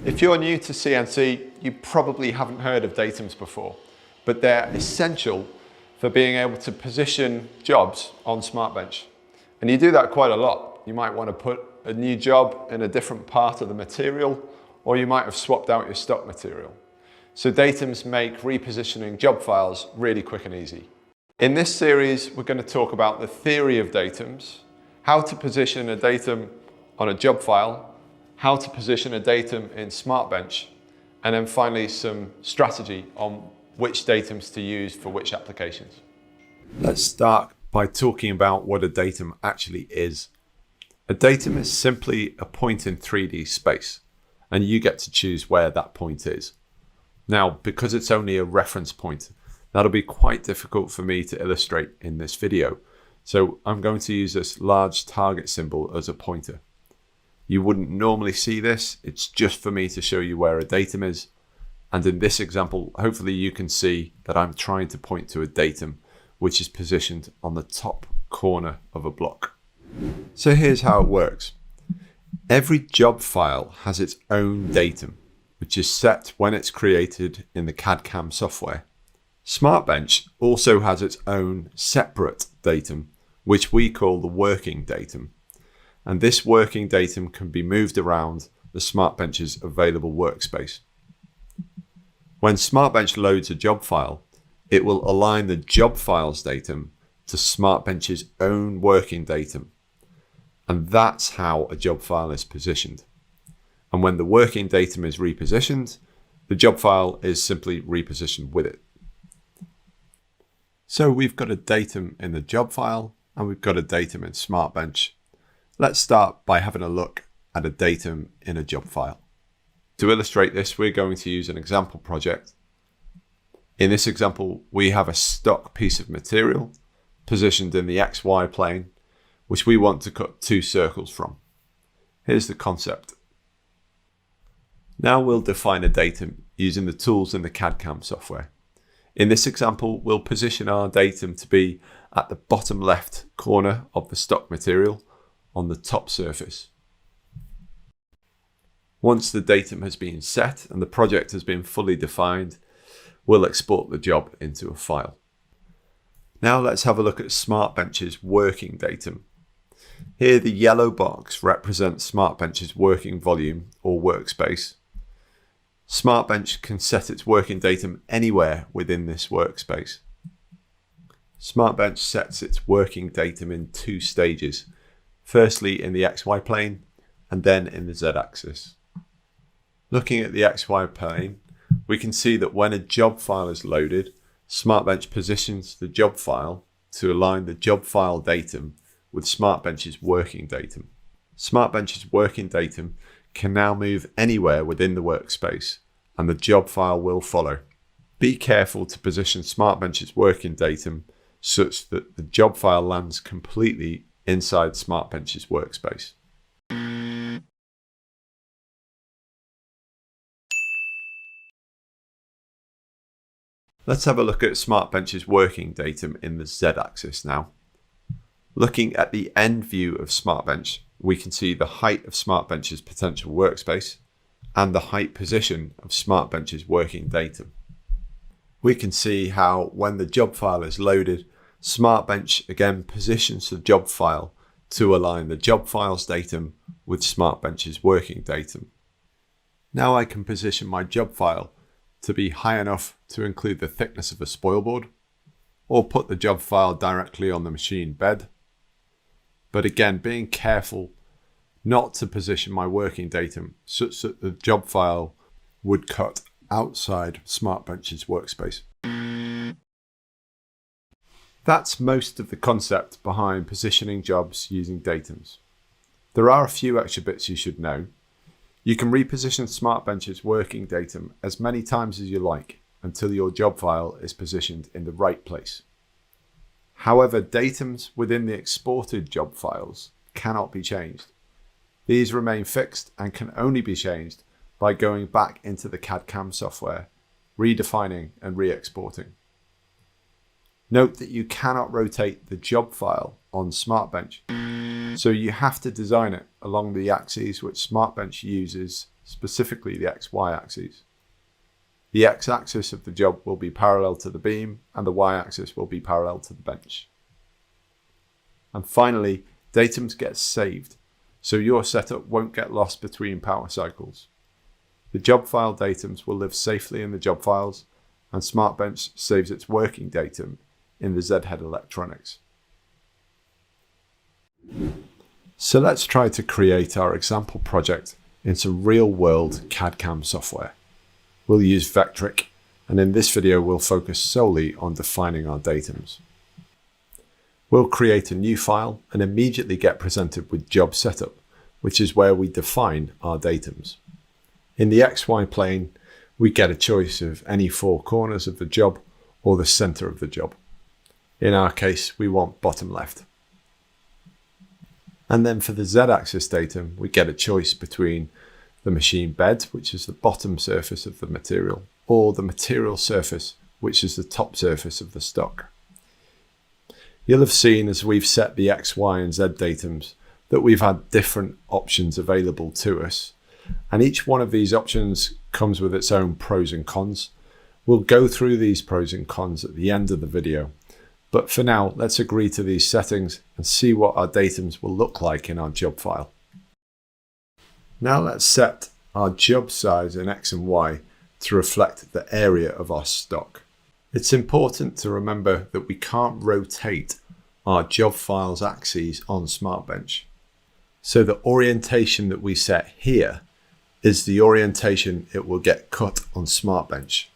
If you're new to CNC, you probably haven't heard of Datums before, but they're essential for being able to position jobs on SmartBench. And you do that quite a lot. You might want to put a new job in a different part of the material, or you might have swapped out your stock material. So Datums make repositioning job files really quick and easy. In this series, we're going to talk about the theory of Datums, how to position a datum on a job file, how to position a datum in SmartBench, and then finally some strategy on which datums to use for which applications. Let's start by talking about what a datum actually is. A datum is simply a point in 3D space, and you get to choose where that point is. Now, because it's only a reference point, that'll be quite difficult for me to illustrate in this video. So I'm going to use this large target symbol as a pointer. You wouldn't normally see this, it's just for me to show you where a datum is. And in this example, hopefully you can see that I'm trying to point to a datum which is positioned on the top corner of a block. So here's how it works. Every job file has its own datum, which is set when it's created in the CAD/CAM software. SmartBench also has its own separate datum, which we call the working datum. And this working datum can be moved around the SmartBench's available workspace. When SmartBench loads a job file, it will align the job file's datum to SmartBench's own working datum. And that's how a job file is positioned. And when the working datum is repositioned, the job file is simply repositioned with it. So we've got a datum in the job file and we've got a datum in SmartBench. Let's start by having a look at a datum in a job file. To illustrate this, we're going to use an example project. In this example, we have a stock piece of material positioned in the XY plane, which we want to cut 2 circles from. Here's the concept. Now we'll define a datum using the tools in the CAD/CAM software. In this example, we'll position our datum to be at the bottom left corner of the stock material on the top surface. Once the datum has been set and the project has been fully defined, we'll export the job into a file. Now let's have a look at SmartBench's working datum. Here the yellow box represents SmartBench's working volume or workspace. SmartBench can set its working datum anywhere within this workspace. SmartBench sets its working datum in 2 stages. Firstly in the XY plane and then in the Z axis. Looking at the XY plane, we can see that when a job file is loaded, SmartBench positions the job file to align the job file datum with SmartBench's working datum. SmartBench's working datum can now move anywhere within the workspace and the job file will follow. Be careful to position SmartBench's working datum such that the job file lands completely inside SmartBench's workspace. Let's have a look at SmartBench's working datum in the Z-axis now. Looking at the end view of SmartBench, we can see the height of SmartBench's potential workspace and the height position of SmartBench's working datum. We can see how when the job file is loaded, SmartBench again positions the job file to align the job file's datum with SmartBench's working datum. Now I can position my job file to be high enough to include the thickness of a spoil board, or put the job file directly on the machine bed. But again, being careful not to position my working datum such that the job file would cut outside SmartBench's workspace. That's most of the concept behind positioning jobs using datums. There are a few extra bits you should know. You can reposition SmartBench's working datum as many times as you like until your job file is positioned in the right place. However, datums within the exported job files cannot be changed. These remain fixed and can only be changed by going back into the CAD/CAM software, redefining and re-exporting. Note that you cannot rotate the job file on SmartBench, so you have to design it along the axes which SmartBench uses specifically the XY axes. The X-axis of the job will be parallel to the beam and the Y-axis will be parallel to the bench. And finally, Datums gets saved, so your setup won't get lost between power cycles. The job file Datums will live safely in the job files, and SmartBench saves its working datum in the Z-head electronics. So let's try to create our example project in some real-world CAD/CAM software. We'll use Vectric, and in this video we'll focus solely on defining our datums. We'll create a new file and immediately get presented with job setup, which is where we define our datums. In the XY plane, we get a choice of any four corners of the job or the center of the job. In our case, we want bottom left. And then for the Z-axis datum, we get a choice between the machine bed, which is the bottom surface of the material, or the material surface, which is the top surface of the stock. You'll have seen as we've set the X, Y, and Z datums that we've had different options available to us, and each one of these options comes with its own pros and cons. We'll go through these pros and cons at the end of the video, but for now, let's agree to these settings and see what our datums will look like in our job file. Now let's set our job size in X and Y to reflect the area of our stock. It's important to remember that we can't rotate our job file's axes on SmartBench. So the orientation that we set here is the orientation it will get cut on SmartBench.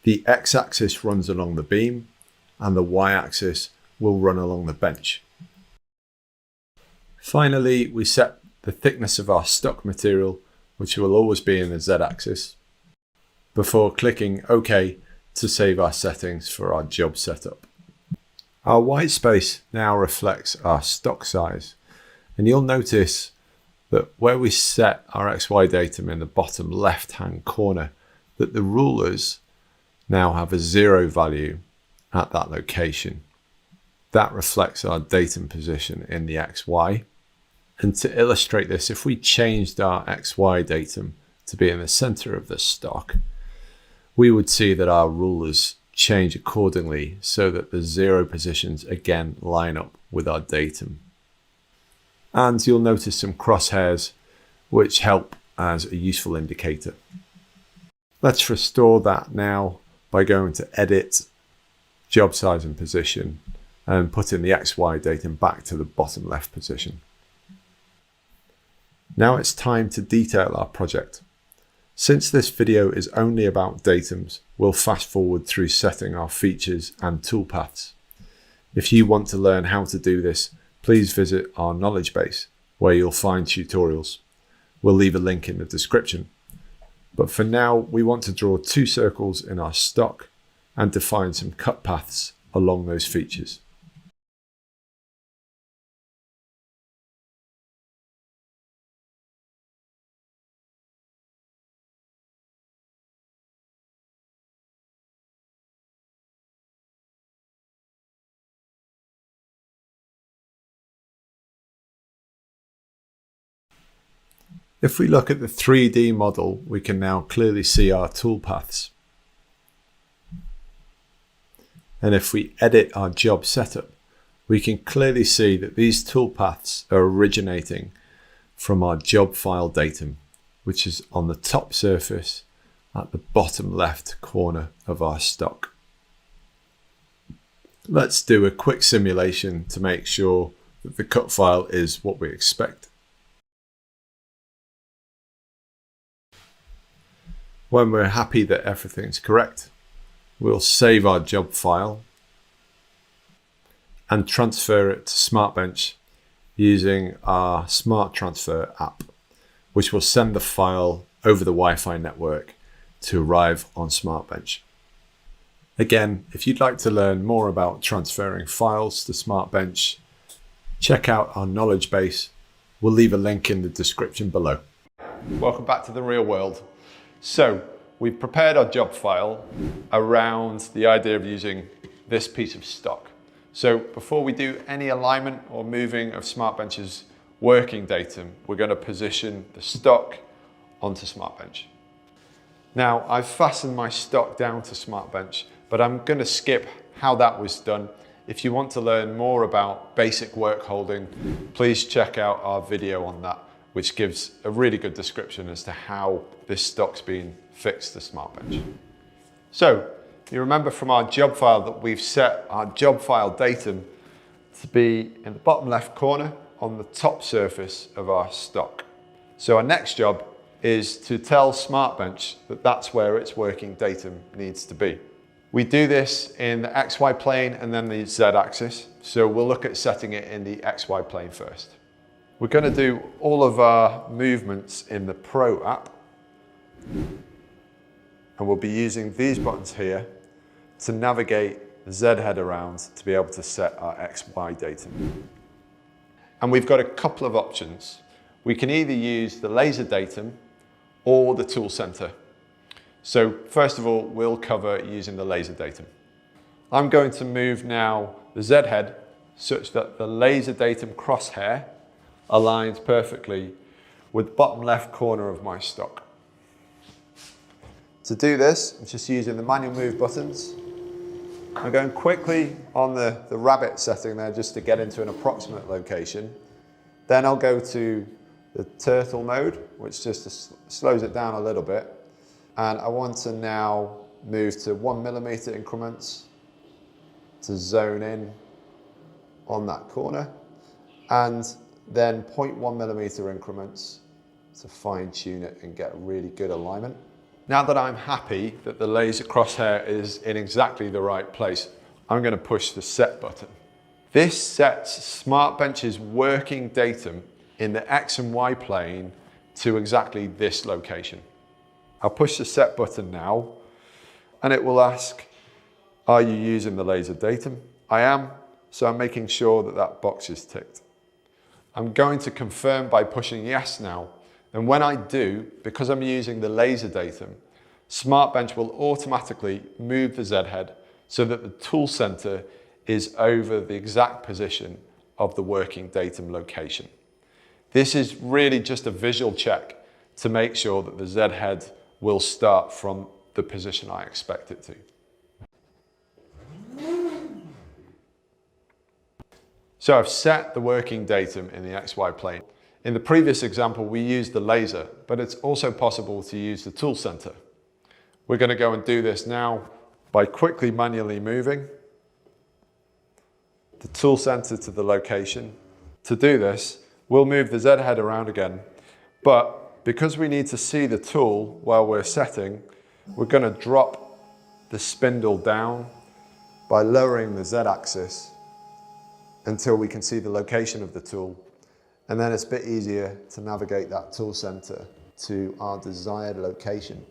The X-axis runs along the beam and the Y-axis will run along the bench. Finally, we set the thickness of our stock material, which will always be in the Z-axis, before clicking OK to save our settings for our job setup. Our white space now reflects our stock size, and you'll notice that where we set our XY datum in the bottom left-hand corner, that the rulers now have a 0 value at that location. That reflects our datum position in the XY. And to illustrate this, if we changed our XY datum to be in the center of the stock, we would see that our rulers change accordingly so that the 0 positions again line up with our datum. And you'll notice some crosshairs which help as a useful indicator. Let's restore that now by going to Edit, Job Size and Position, and putting the XY datum back to the bottom left position. Now it's time to detail our project. Since this video is only about datums, we'll fast forward through setting our features and toolpaths. If you want to learn how to do this, please visit our knowledge base where you'll find tutorials. We'll leave a link in the description. But for now, we want to draw 2 circles in our stock and define some cut paths along those features. If we look at the 3D model, we can now clearly see our toolpaths. And if we edit our job setup, we can clearly see that these toolpaths are originating from our job file datum, which is on the top surface at the bottom left corner of our stock. Let's do a quick simulation to make sure that the cut file is what we expect. When we're happy that everything's correct, we'll save our job file and transfer it to SmartBench using our SmartTransfer app, which will send the file over the Wi-Fi network to arrive on SmartBench. Again, if you'd like to learn more about transferring files to SmartBench, check out our knowledge base. We'll leave a link in the description below. Welcome back to the real world. So we've prepared our job file around the idea of using this piece of stock. So before we do any alignment or moving of SmartBench's working datum, we're going to position the stock onto SmartBench. Now, I've fastened my stock down to SmartBench, but I'm going to skip how that was done. If you want to learn more about basic work holding, please check out our video on that, which gives a really good description as to how this stock's been fixed to SmartBench. So, you remember from our job file that we've set our job file datum to be in the bottom left corner on the top surface of our stock. So our next job is to tell SmartBench that that's where its working datum needs to be. We do this in the XY plane and then the Z axis. So we'll look at setting it in the XY plane first. We're going to do all of our movements in the Pro app. And we'll be using these buttons here to navigate the Z head around to be able to set our XY datum. And we've got a couple of options. We can either use the laser datum or the tool center. So first of all, we'll cover using the laser datum. I'm going to move now the Z head such that the laser datum crosshair aligns perfectly with the bottom left corner of my stock. To do this, I'm just using the manual move buttons. I'm going quickly on the rabbit setting there just to get into an approximate location. Then I'll go to the turtle mode, which just slows it down a little bit. And I want to now move to 1mm increments to zone in on that corner, and then 0.1mm increments to fine tune it and get really good alignment. Now that I'm happy that the laser crosshair is in exactly the right place, I'm going to push the set button. This sets SmartBench's working datum in the X and Y plane to exactly this location. I'll push the set button now and it will ask, are you using the laser datum? I am, so I'm making sure that that box is ticked. I'm going to confirm by pushing yes now, and when I do, because I'm using the laser datum, SmartBench will automatically move the Z head so that the tool center is over the exact position of the working datum location. This is really just a visual check to make sure that the Z head will start from the position I expect it to. So I've set the working datum in the XY plane. In the previous example, we used the laser, but it's also possible to use the tool center. We're going to go and do this now by quickly manually moving the tool center to the location. To do this, we'll move the Z head around again, but because we need to see the tool while we're setting, we're going to drop the spindle down by lowering the Z axis until we can see the location of the tool. And then it's a bit easier to navigate that tool center to our desired location.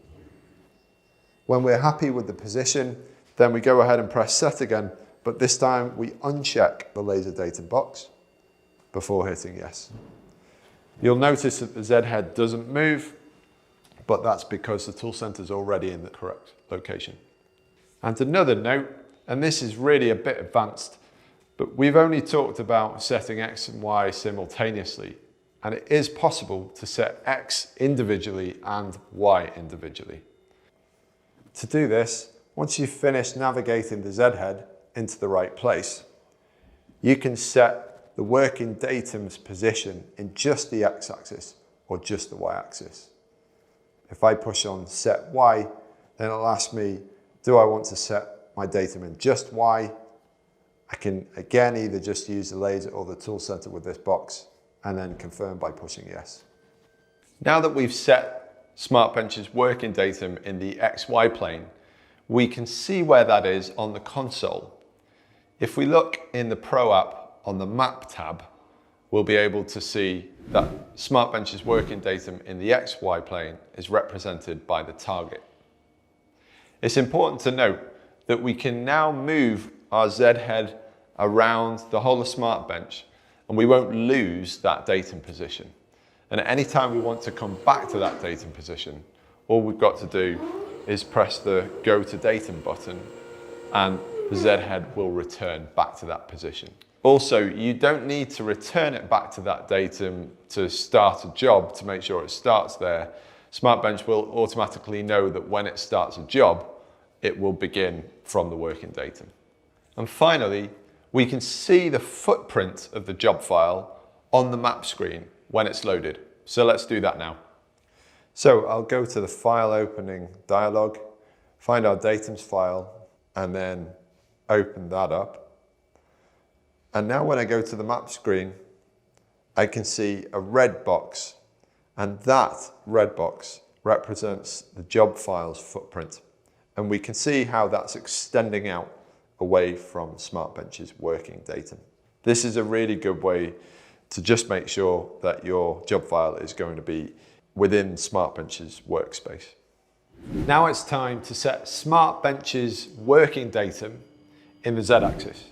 When we're happy with the position, then we go ahead and press set again, but this time we uncheck the laser datum box before hitting yes. You'll notice that the Z head doesn't move, but that's because the tool center is already in the correct location. And another note, and this is really a bit advanced, but we've only talked about setting X and Y simultaneously, and it is possible to set X individually and Y individually. To do this, once you've finished navigating the Z head into the right place, you can set the working datum's position in just the X axis or just the Y axis. If I push on set Y, then it'll ask me, do I want to set my datum in just Y? I can again either just use the laser or the tool center with this box and then confirm by pushing yes. Now that we've set SmartBench's working datum in the XY plane, we can see where that is on the console. If we look in the Pro app on the Map tab, we'll be able to see that SmartBench's working datum in the XY plane is represented by the target. It's important to note that we can now move our Z head around the whole of SmartBench and we won't lose that datum position. And at any time we want to come back to that datum position, all we've got to do is press the Go to Datum button and the Z head will return back to that position. Also, you don't need to return it back to that datum to start a job to make sure it starts there. SmartBench will automatically know that when it starts a job, it will begin from the working datum. And finally, we can see the footprint of the job file on the map screen when it's loaded. So let's do that now. So I'll go to the file opening dialog, find our Datums file, and then open that up. And now when I go to the map screen, I can see a red box, and that red box represents the job file's footprint. And we can see how that's extending out away from SmartBench's working datum. This is a really good way to just make sure that your job file is going to be within SmartBench's workspace. Now it's time to set SmartBench's working datum in the Z-axis.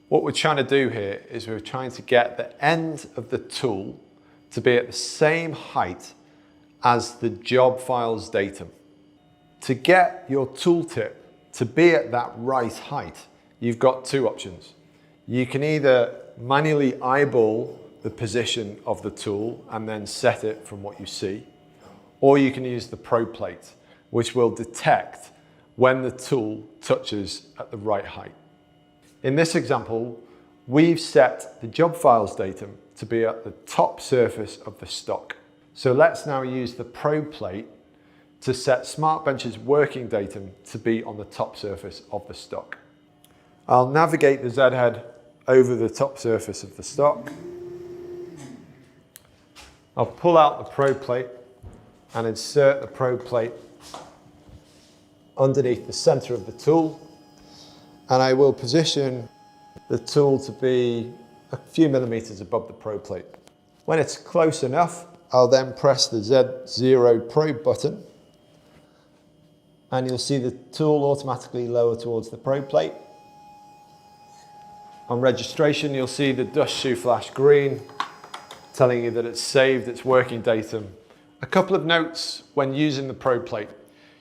What we're trying to do here is we're trying to get the end of the tool to be at the same height as the job file's datum. To get your tooltip to be at that right height, you've got two options. You can either manually eyeball the position of the tool and then set it from what you see, or you can use the Pro Plate, which will detect when the tool touches at the right height. In this example, we've set the job file's datum to be at the top surface of the stock. So let's now use the Pro Plate to set SmartBench's working datum to be on the top surface of the stock. I'll navigate the Z head over the top surface of the stock. I'll pull out the Pro Plate and insert the Pro Plate underneath the center of the tool. And I will position the tool to be a few millimeters above the Pro Plate. When it's close enough, I'll then press the Z0 Probe button, and you'll see the tool automatically lower towards the Pro Plate. On registration, you'll see the dust shoe flash green, telling you that it's saved its working datum. A couple of notes when using the Pro Plate.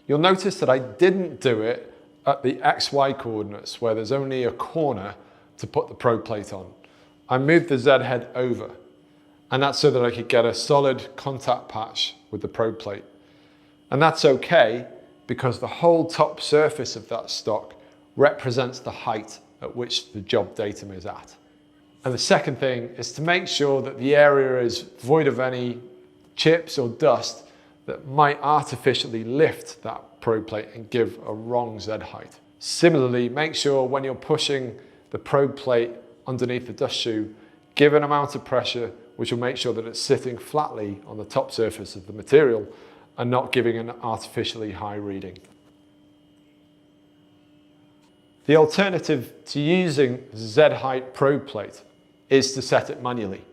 You'll notice that I didn't do it at the XY coordinates where there's only a corner to put the Pro Plate on. I moved the Z head over, and that's so that I could get a solid contact patch with the Pro Plate. And that's okay, because the whole top surface of that stock represents the height at which the job datum is at. And the second thing is to make sure that the area is void of any chips or dust that might artificially lift that Pro Plate and give a wrong Z height. Similarly, make sure when you're pushing the Pro Plate underneath the dust shoe, give an amount of pressure which will make sure that it's sitting flatly on the top surface of the material and not giving an artificially high reading. The alternative to using Z height Pro Plate is to set it manually.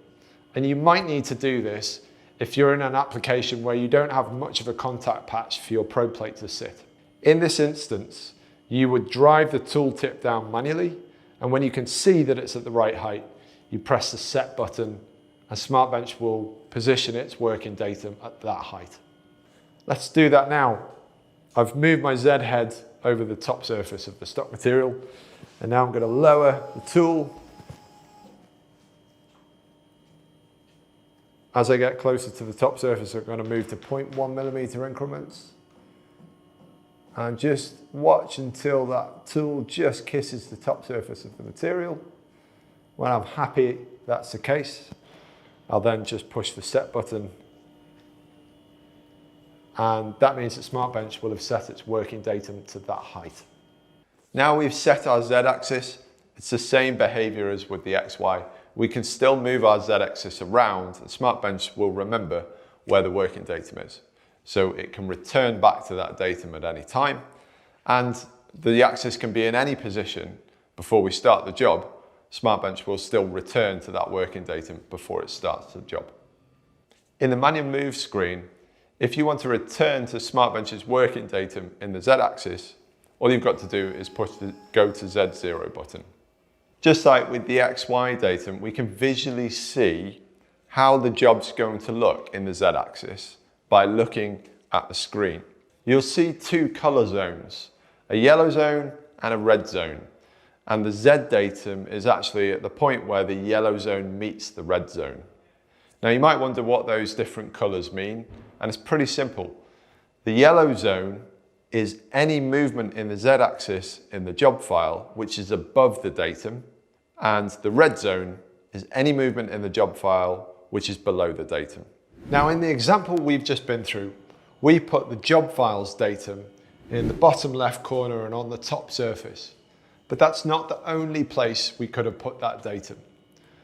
And you might need to do this if you're in an application where you don't have much of a contact patch for your Pro Plate to sit. In this instance, you would drive the tooltip down manually, and when you can see that it's at the right height, you press the set button and SmartBench will position its working datum at that height. Let's do that now. I've moved my Z head over the top surface of the stock material, and now I'm going to lower the tool. As I get closer to the top surface, I'm going to move to 0.1 millimeter increments. And just watch until that tool just kisses the top surface of the material. When I'm happy that's the case, I'll then just push the set button. And that means that SmartBench will have set its working datum to that height. Now we've set our Z-axis, it's the same behavior as with the XY. We can still move our Z-axis around, and SmartBench will remember where the working datum is. So it can return back to that datum at any time, and the axis can be in any position before we start the job. SmartBench will still return to that working datum before it starts the job. In the manual move screen, if you want to return to SmartBench's working datum in the Z-axis, all you've got to do is push the Go to Z0 button. Just like with the XY datum, we can visually see how the job's going to look in the Z-axis by looking at the screen. You'll see two color zones, a yellow zone and a red zone. And the Z datum is actually at the point where the yellow zone meets the red zone. Now you might wonder what those different colours mean, and it's pretty simple. The yellow zone is any movement in the z-axis in the job file which is above the datum, and the red zone is any movement in the job file which is below the datum. Now in the example we've just been through, we put the job file's datum in the bottom left corner and on the top surface. But that's not the only place we could have put that datum.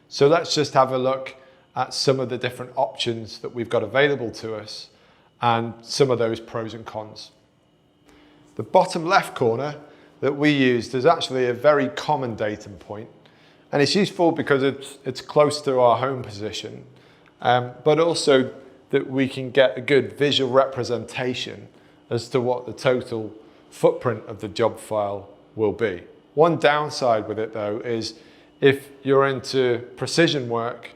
So let's just have a look at some of the different options that we've got available to us and some of those pros and cons. The bottom left corner that we used is actually a very common datum point, and it's useful because it's close to our home position, but also that we can get a good visual representation as to what the total footprint of the job file will be. One downside with it though is if you're into precision work,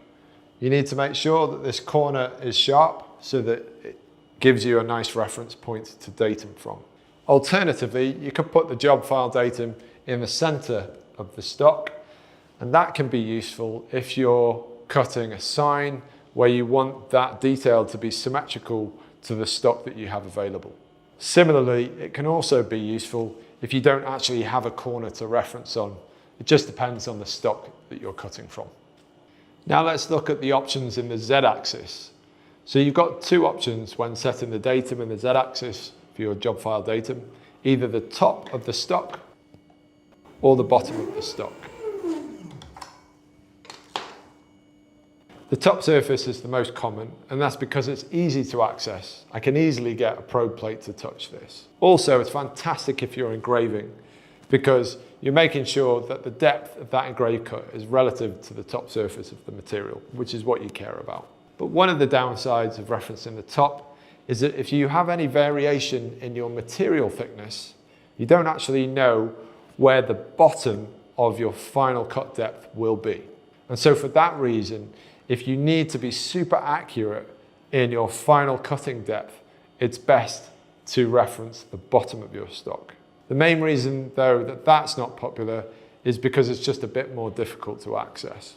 you need to make sure that this corner is sharp so that it gives you a nice reference point to datum from. Alternatively, you could put the job file datum in the center of the stock, and that can be useful if you're cutting a sign where you want that detail to be symmetrical to the stock that you have available. Similarly, it can also be useful if you don't actually have a corner to reference on. It just depends on the stock that you're cutting from. Now let's look at the options in the z-axis. So you've got two options when setting the datum in the z-axis for your job file datum, either the top of the stock or the bottom of the stock. The top surface is the most common, and that's because it's easy to access. I can easily get a probe plate to touch this. Also, it's fantastic if you're engraving because you're making sure that the depth of that engraved cut is relative to the top surface of the material, which is what you care about. But one of the downsides of referencing the top is that if you have any variation in your material thickness, you don't actually know where the bottom of your final cut depth will be. And so for that reason, if you need to be super accurate in your final cutting depth, it's best to reference the bottom of your stock. The main reason though that that's not popular is because it's just a bit more difficult to access.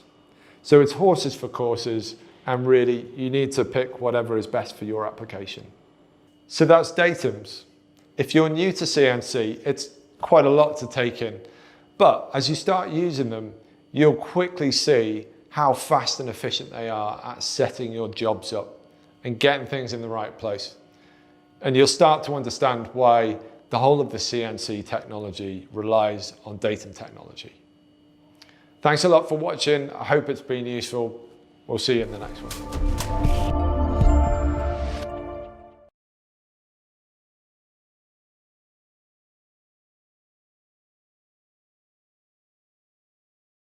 So it's horses for courses, and really you need to pick whatever is best for your application. So that's datums. If you're new to CNC, it's quite a lot to take in, but as you start using them, you'll quickly see how fast and efficient they are at setting your jobs up and getting things in the right place. And you'll start to understand why the whole of the CNC technology relies on datum technology. Thanks a lot for watching. I hope it's been useful. We'll see you in the next one.